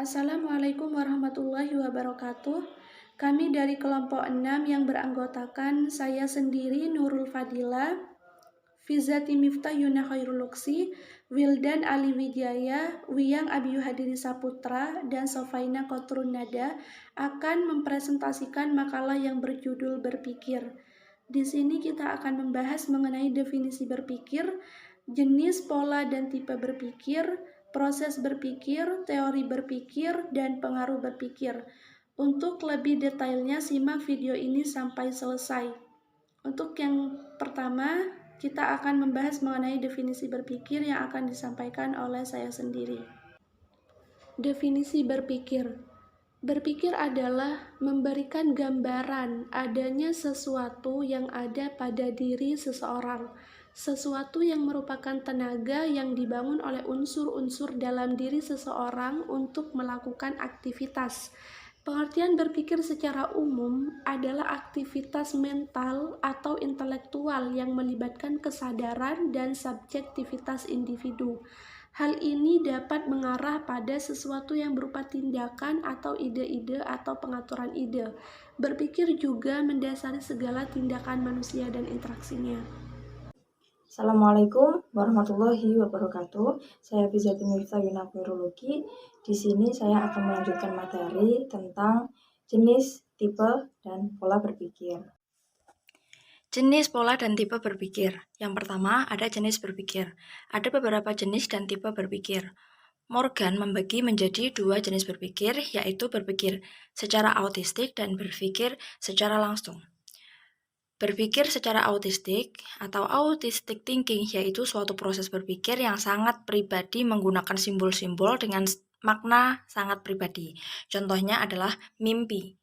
Assalamualaikum warahmatullahi wabarakatuh. Kami dari kelompok 6 yang beranggotakan saya sendiri Nurul Fadila, Fizati Miftah Yuna Khairul Luksi, Wildan Ali Wijaya, Wiyang Abiyu Hadiri Saputra, dan Sofaina Kotrun Nada akan mempresentasikan makalah yang berjudul Berpikir. Di sini kita akan membahas mengenai definisi berpikir, jenis, pola, dan tipe berpikir, proses berpikir, teori berpikir, dan pengaruh berpikir. Untuk lebih detailnya, simak video ini sampai selesai. Untuk yang pertama, kita akan membahas mengenai definisi berpikir yang akan disampaikan oleh saya sendiri. Definisi berpikir. Berpikir adalah memberikan gambaran adanya sesuatu yang ada pada diri seseorang, sesuatu yang merupakan tenaga yang dibangun oleh unsur-unsur dalam diri seseorang untuk melakukan aktivitas. Pengertian berpikir secara umum adalah aktivitas mental atau intelektual yang melibatkan kesadaran dan subjektivitas individu. Hal ini dapat mengarah pada sesuatu yang berupa tindakan atau ide-ide atau pengaturan ide. Berpikir juga mendasari segala tindakan manusia dan interaksinya. Assalamualaikum warahmatullahi wabarakatuh. Saya Fizati Miftah Yuna Khairul Luksi. Di sini saya akan melanjutkan materi tentang jenis, tipe, dan pola berpikir. Jenis, pola, dan tipe berpikir. Yang pertama, ada jenis berpikir. Ada beberapa jenis dan tipe berpikir. Morgan membagi menjadi dua jenis berpikir, yaitu berpikir secara autistik dan berpikir secara langsung. Berpikir secara autistik atau autistic thinking yaitu suatu proses berpikir yang sangat pribadi menggunakan simbol-simbol dengan makna sangat pribadi. Contohnya adalah mimpi.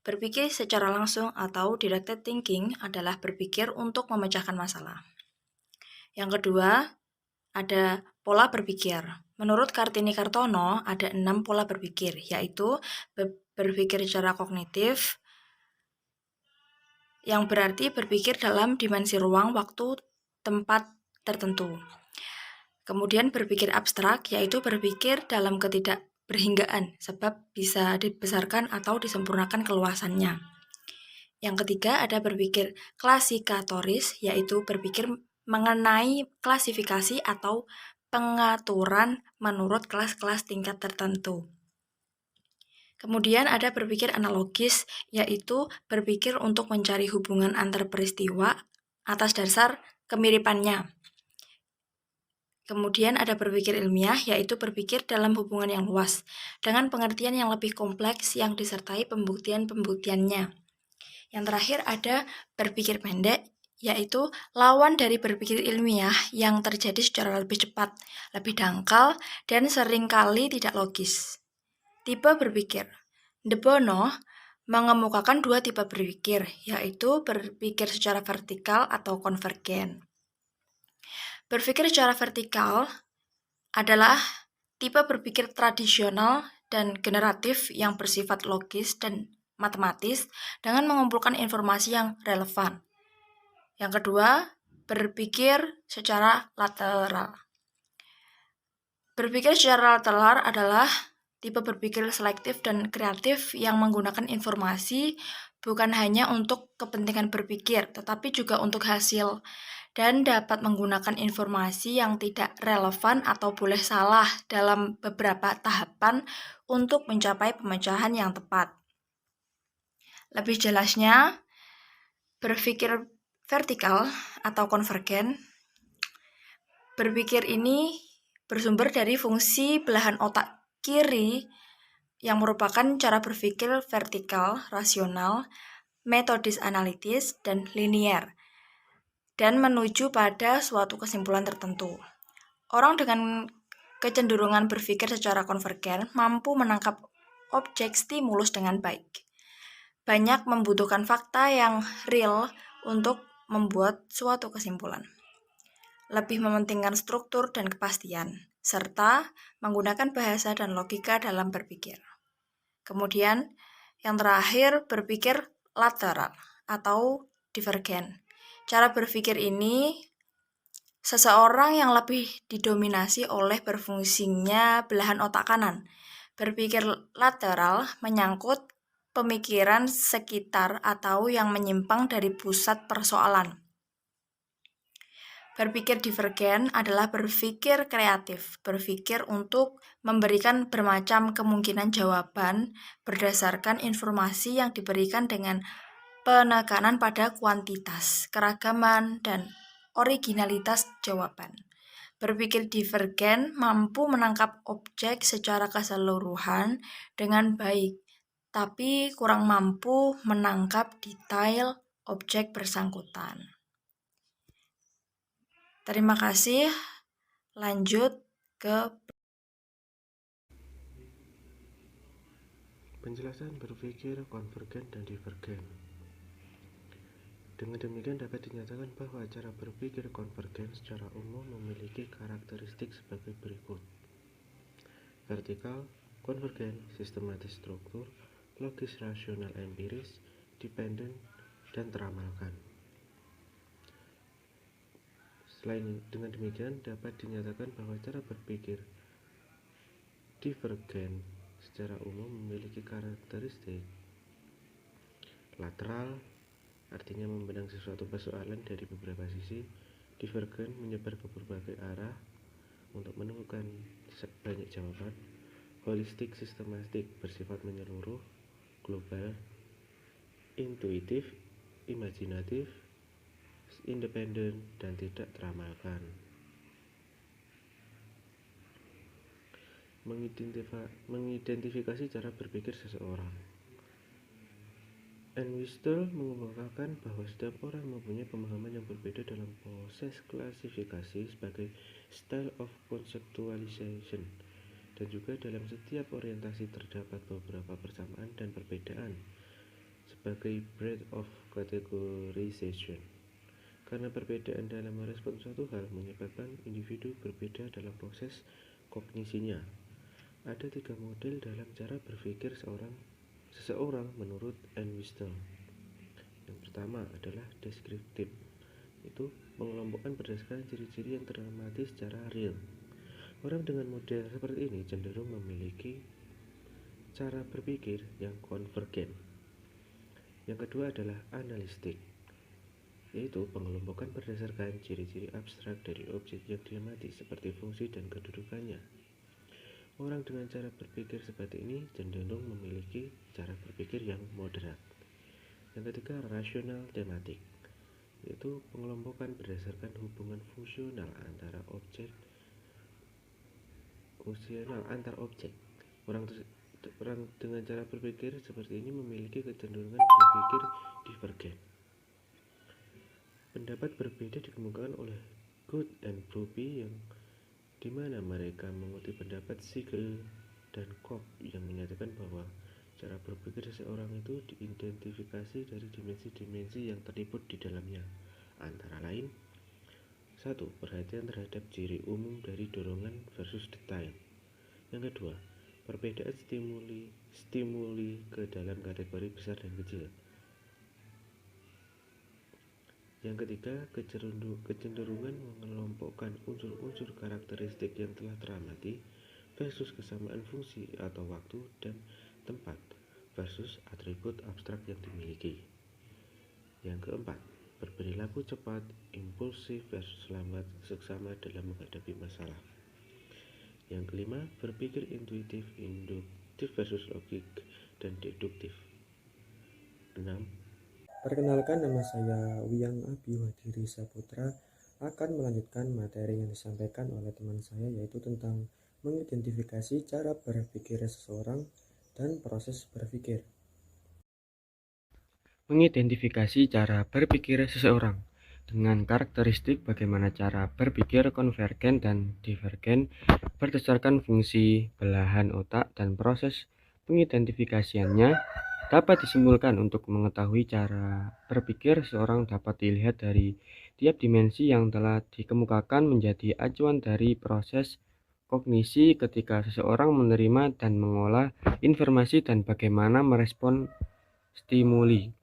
Berpikir secara langsung atau directed thinking adalah berpikir untuk memecahkan masalah. Yang kedua, ada pola berpikir. Menurut Kartini Kartono, ada 6 pola berpikir, yaitu berpikir secara kognitif, yang berarti berpikir dalam dimensi ruang, waktu, tempat tertentu. Kemudian berpikir abstrak, yaitu berpikir dalam ketidakberhinggaan, sebab bisa dibesarkan atau disempurnakan keluasannya. Yang ketiga ada berpikir klasikatoris, yaitu berpikir mengenai klasifikasi atau pengaturan menurut kelas-kelas tingkat tertentu. Kemudian ada berpikir analogis, yaitu berpikir untuk mencari hubungan antar peristiwa atas dasar kemiripannya. Kemudian ada berpikir ilmiah, yaitu berpikir dalam hubungan yang luas, dengan pengertian yang lebih kompleks yang disertai pembuktian-pembuktiannya. Yang terakhir ada berpikir pendek, yaitu lawan dari berpikir ilmiah yang terjadi secara lebih cepat, lebih dangkal, dan seringkali tidak logis. Tipe berpikir. De Bono mengemukakan dua tipe berpikir, yaitu berpikir secara vertikal atau konvergen. Berpikir secara vertikal adalah tipe berpikir tradisional dan generatif yang bersifat logis dan matematis dengan mengumpulkan informasi yang relevan. Yang kedua, berpikir secara lateral. Berpikir secara lateral adalah tipe berpikir selektif dan kreatif yang menggunakan informasi bukan hanya untuk kepentingan berpikir, tetapi juga untuk hasil, dan dapat menggunakan informasi yang tidak relevan atau boleh salah dalam beberapa tahapan untuk mencapai pemecahan yang tepat. Lebih jelasnya, berpikir vertikal atau konvergen, berpikir ini bersumber dari fungsi belahan otak kiri yang merupakan cara berpikir vertikal, rasional, metodis analitis, dan linier, dan menuju pada suatu kesimpulan tertentu. Orang dengan kecenderungan berpikir secara konvergen mampu menangkap objek stimulus dengan baik. Banyak membutuhkan fakta yang real untuk membuat suatu kesimpulan. Lebih mementingkan struktur dan kepastian, serta menggunakan bahasa dan logika dalam berpikir. Kemudian, yang terakhir berpikir lateral atau divergen. Cara berpikir ini seseorang yang lebih didominasi oleh berfungsinya belahan otak kanan. Berpikir lateral menyangkut pemikiran sekitar atau yang menyimpang dari pusat persoalan. Berpikir divergen adalah berpikir kreatif, berpikir untuk memberikan bermacam kemungkinan jawaban berdasarkan informasi yang diberikan dengan penekanan pada kuantitas, keragaman, dan originalitas jawaban. Berpikir divergen mampu menangkap objek secara keseluruhan dengan baik, tapi kurang mampu menangkap detail objek bersangkutan. Terima kasih. Lanjut ke penjelasan berpikir konvergen dan divergen. Dengan demikian dapat dinyatakan bahwa cara berpikir konvergen secara umum memiliki karakteristik sebagai berikut: vertikal, konvergen, sistematis struktur, logis rasional empiris, dependen, dan teramalkan. Dengan demikian dapat dinyatakan bahwa cara berpikir divergen secara umum memiliki karakteristik lateral, artinya memandang sesuatu persoalan dari beberapa sisi. Divergen menyebar ke berbagai arah untuk menemukan banyak jawaban. Holistik sistematik bersifat menyeluruh, global, intuitif, imajinatif, independen, dan tidak teramalkan. Mengidentifikasi cara berpikir seseorang. Entwistle mengemukakan bahwa setiap orang mempunyai pemahaman yang berbeda dalam proses klasifikasi sebagai style of conceptualization, dan juga dalam setiap orientasi terdapat beberapa persamaan dan perbedaan sebagai breadth of categorization. Karena perbedaan dalam merespon suatu hal menyebabkan individu berbeda dalam proses kognisinya. Ada 3 model dalam cara berpikir seseorang menurut Entwistle. Yang pertama adalah deskriptif, itu pengelompokan berdasarkan ciri-ciri yang teramati secara real. Orang dengan model seperti ini cenderung memiliki cara berpikir yang konvergen. Yang kedua adalah analistik, yaitu pengelompokan berdasarkan ciri-ciri abstrak dari objek yang diamati seperti fungsi dan kedudukannya. Orang dengan cara berpikir seperti ini cenderung memiliki cara berpikir yang moderat. Yang ketiga, rasional tematik, yaitu pengelompokan berdasarkan hubungan fungsional antar objek. Orang dengan cara berpikir seperti ini memiliki kecenderungan berpikir divergen. Pendapat berbeda dikemukakan oleh Good and Brophy, yang dimana mereka mengutip pendapat Siegel dan Koch yang menyatakan bahwa cara berpikir seseorang itu diidentifikasi dari dimensi-dimensi yang terliput di dalamnya, antara lain: 1. Perhatian terhadap ciri umum dari dorongan versus detail. Yang kedua, perbedaan stimuli ke dalam kategori besar dan kecil. Yang ketiga, kecenderungan mengelompokkan unsur-unsur karakteristik yang telah teramati versus kesamaan fungsi atau waktu dan tempat versus atribut abstrak yang dimiliki. Yang keempat, berperilaku cepat, impulsif versus lambat, seksama dalam menghadapi masalah. Yang kelima, berpikir intuitif, induktif versus logik, dan deduktif. 6. Perkenalkan, nama saya Wiyang Abi Wadiri Saputra, akan melanjutkan materi yang disampaikan oleh teman saya, yaitu tentang mengidentifikasi cara berpikir seseorang dan proses berpikir. Mengidentifikasi cara berpikir seseorang dengan karakteristik bagaimana cara berpikir konvergen dan divergen berdasarkan fungsi belahan otak, dan proses pengidentifikasiannya dapat disimpulkan untuk mengetahui cara berpikir seseorang dapat dilihat dari tiap dimensi yang telah dikemukakan menjadi acuan dari proses kognisi ketika seseorang menerima dan mengolah informasi dan bagaimana merespon stimuli.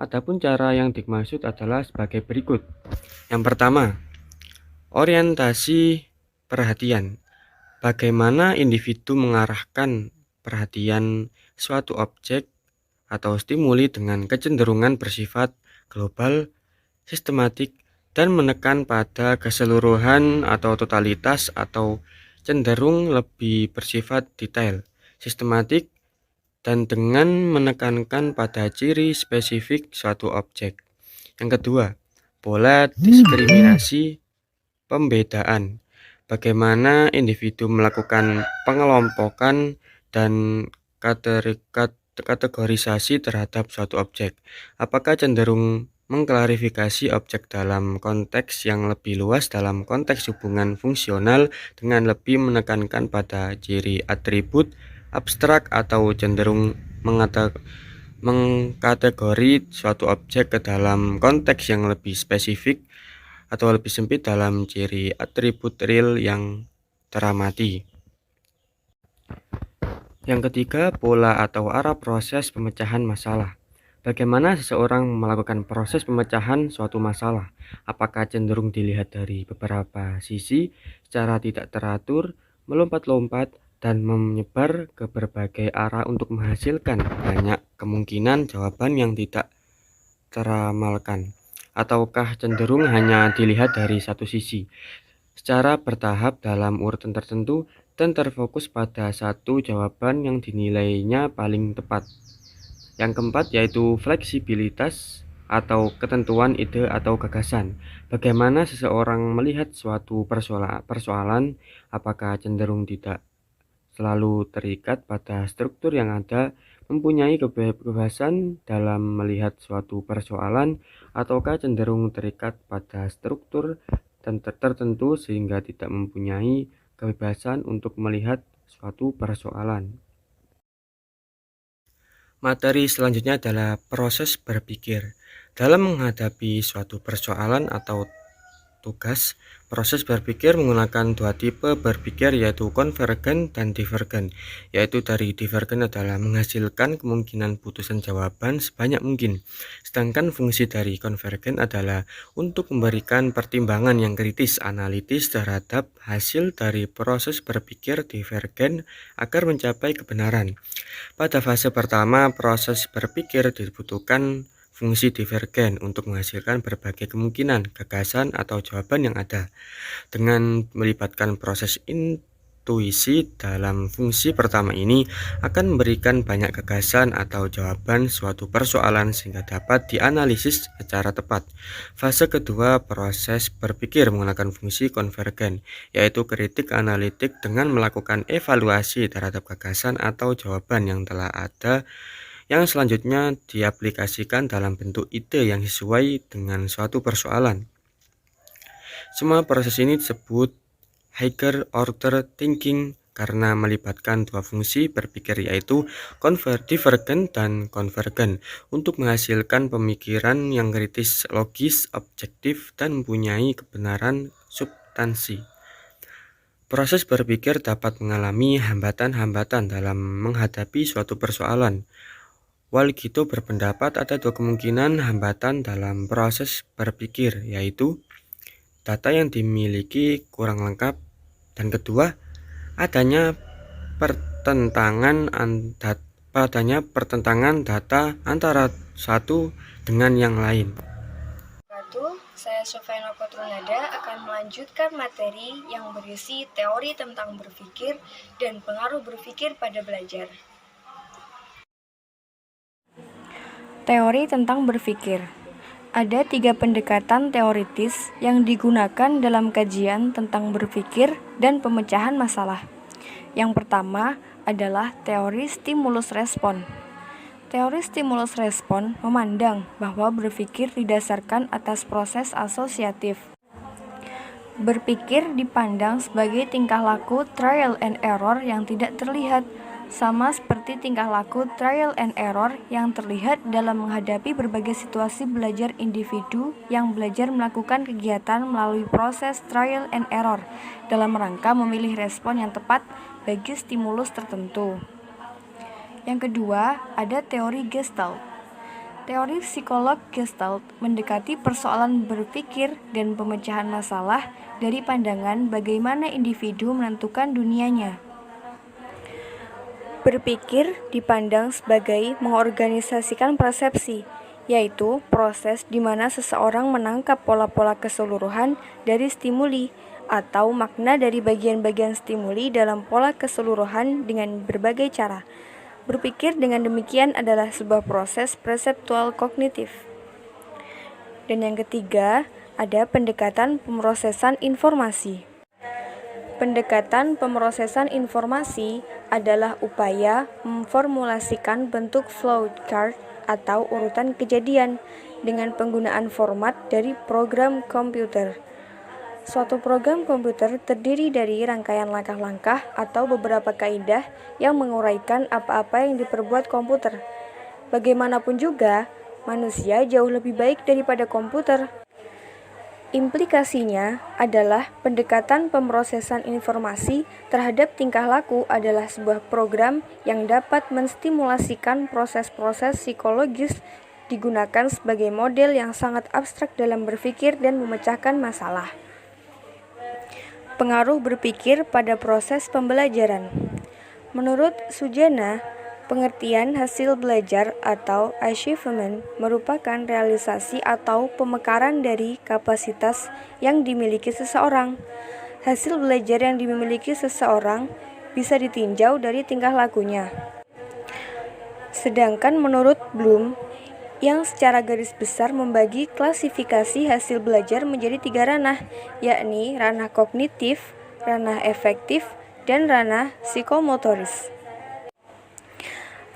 Adapun cara yang dimaksud adalah sebagai berikut. Yang pertama, orientasi perhatian. Bagaimana individu mengarahkan perhatian suatu objek atau stimuli dengan kecenderungan bersifat global, sistematik, dan menekan pada keseluruhan atau totalitas atau cenderung lebih bersifat detail, sistematik, dan dengan menekankan pada ciri spesifik suatu objek. Yang kedua, pola diskriminasi pembedaan. Bagaimana individu melakukan pengelompokan dan kategorisasi terhadap suatu objek. Apakah cenderung mengklarifikasi objek dalam konteks yang lebih luas dalam konteks hubungan fungsional dengan lebih menekankan pada ciri atribut abstrak atau cenderung mengkategori suatu objek ke dalam konteks yang lebih spesifik atau lebih sempit dalam ciri atribut real yang teramati. Yang ketiga, pola atau arah proses pemecahan masalah. Bagaimana seseorang melakukan proses pemecahan suatu masalah? Apakah cenderung dilihat dari beberapa sisi, secara tidak teratur, melompat-lompat, dan menyebar ke berbagai arah untuk menghasilkan banyak kemungkinan jawaban yang tidak teramalkan? Ataukah cenderung hanya dilihat dari satu sisi, secara bertahap dalam urutan tertentu, dan terfokus pada satu jawaban yang dinilainya paling tepat? Yang keempat yaitu fleksibilitas atau ketentuan ide atau gagasan. Bagaimana seseorang melihat suatu persoalan, apakah cenderung tidak selalu terikat pada struktur yang ada, mempunyai kebebasan dalam melihat suatu persoalan, ataukah cenderung terikat pada struktur tertentu sehingga tidak mempunyai kebebasan untuk melihat suatu persoalan. Materi selanjutnya adalah proses berpikir. Dalam menghadapi suatu persoalan atau tugas, proses berpikir menggunakan dua tipe berpikir yaitu konvergen dan divergen. Yaitu dari divergen adalah menghasilkan kemungkinan putusan jawaban sebanyak mungkin. Sedangkan fungsi dari konvergen adalah untuk memberikan pertimbangan yang kritis analitis terhadap hasil dari proses berpikir divergen agar mencapai kebenaran. Pada fase pertama, proses berpikir dibutuhkan fungsi divergen untuk menghasilkan berbagai kemungkinan, gagasan, atau jawaban yang ada. Dengan melibatkan proses intuisi dalam fungsi pertama ini akan memberikan banyak gagasan atau jawaban suatu persoalan sehingga dapat dianalisis secara tepat. Fase kedua, proses berpikir menggunakan fungsi konvergen, yaitu kritik analitik dengan melakukan evaluasi terhadap gagasan atau jawaban yang telah ada, yang selanjutnya diaplikasikan dalam bentuk ide yang sesuai dengan suatu persoalan. Semua proses ini disebut higher order thinking karena melibatkan dua fungsi berpikir yaitu divergen dan konvergen untuk menghasilkan pemikiran yang kritis, logis, objektif, dan mempunyai kebenaran substansi. Proses berpikir dapat mengalami hambatan-hambatan dalam menghadapi suatu persoalan. Walgito berpendapat ada dua kemungkinan hambatan dalam proses berpikir, yaitu data yang dimiliki kurang lengkap, dan kedua, adanya pertentangan data antara satu dengan yang lain. Saya Sofena Kotrunada akan melanjutkan materi yang berisi teori tentang berpikir dan pengaruh berpikir pada belajar. Teori tentang berpikir. Ada 3 pendekatan teoritis yang digunakan dalam kajian tentang berpikir dan pemecahan masalah. Yang pertama adalah teori stimulus respon. Teori stimulus respon memandang bahwa berpikir didasarkan atas proses asosiatif. Berpikir dipandang sebagai tingkah laku trial and error yang tidak terlihat, sama seperti tingkah laku trial and error yang terlihat dalam menghadapi berbagai situasi belajar individu yang belajar melakukan kegiatan melalui proses trial and error dalam rangka memilih respon yang tepat bagi stimulus tertentu. Yang kedua, ada teori Gestalt. Teori psikolog Gestalt mendekati persoalan berpikir dan pemecahan masalah dari pandangan bagaimana individu menentukan dunianya. Berpikir dipandang sebagai mengorganisasikan persepsi, yaitu proses di mana seseorang menangkap pola-pola keseluruhan dari stimuli atau makna dari bagian-bagian stimuli dalam pola keseluruhan dengan berbagai cara. Berpikir dengan demikian adalah sebuah proses perseptual kognitif. Dan yang ketiga, ada pendekatan pemrosesan informasi. Pendekatan pemrosesan informasi adalah upaya memformulasikan bentuk flowchart atau urutan kejadian dengan penggunaan format dari program komputer. Suatu program komputer terdiri dari rangkaian langkah-langkah atau beberapa kaidah yang menguraikan apa-apa yang diperbuat komputer. Bagaimanapun juga, manusia jauh lebih baik daripada komputer. Implikasinya adalah pendekatan pemrosesan informasi terhadap tingkah laku adalah sebuah program yang dapat menstimulasikan proses-proses psikologis digunakan sebagai model yang sangat abstrak dalam berpikir dan memecahkan masalah. Pengaruh berpikir pada proses pembelajaran. Menurut Sujana, pengertian hasil belajar atau achievement merupakan realisasi atau pemekaran dari kapasitas yang dimiliki seseorang. Hasil belajar yang dimiliki seseorang bisa ditinjau dari tingkah lakunya. Sedangkan menurut Bloom, yang secara garis besar membagi klasifikasi hasil belajar menjadi 3 ranah, yakni ranah kognitif, ranah efektif, dan ranah psikomotoris.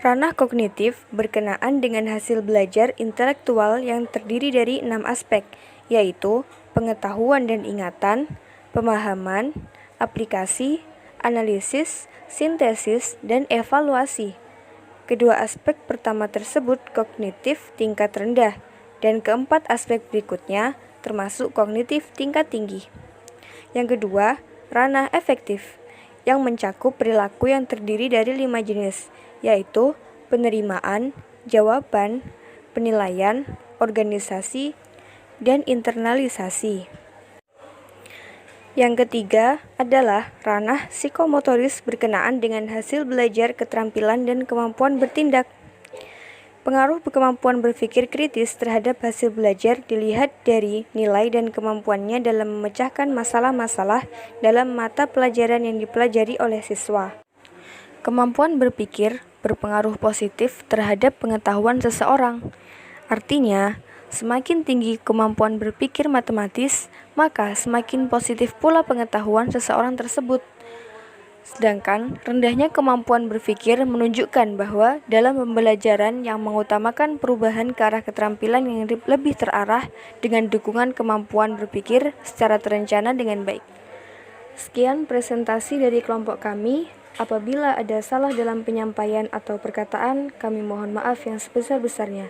Ranah kognitif berkenaan dengan hasil belajar intelektual yang terdiri dari 6 aspek, yaitu pengetahuan dan ingatan, pemahaman, aplikasi, analisis, sintesis, dan evaluasi. Kedua aspek pertama tersebut kognitif tingkat rendah, dan keempat aspek berikutnya termasuk kognitif tingkat tinggi. Yang kedua, ranah efektif, yang mencakup perilaku yang terdiri dari 5 jenis, yaitu penerimaan, jawaban, penilaian, organisasi, dan internalisasi. Yang ketiga adalah ranah psikomotoris berkenaan dengan hasil belajar keterampilan dan kemampuan bertindak. Pengaruh kemampuan berpikir kritis terhadap hasil belajar dilihat dari nilai dan kemampuannya dalam memecahkan masalah-masalah dalam mata pelajaran yang dipelajari oleh siswa. Kemampuan berpikir berpengaruh positif terhadap pengetahuan seseorang. Artinya, semakin tinggi kemampuan berpikir matematis, maka semakin positif pula pengetahuan seseorang tersebut. Sedangkan rendahnya kemampuan berpikir menunjukkan bahwa dalam pembelajaran yang mengutamakan perubahan ke arah keterampilan yang lebih terarah dengan dukungan kemampuan berpikir secara terencana dengan baik. Sekian presentasi dari kelompok kami. Apabila ada salah dalam penyampaian atau perkataan, kami mohon maaf yang sebesar-besarnya.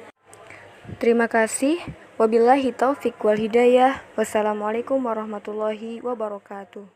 Terima kasih. Wabillahi taufiq wal hidayah. Wassalamualaikum warahmatullahi wabarakatuh.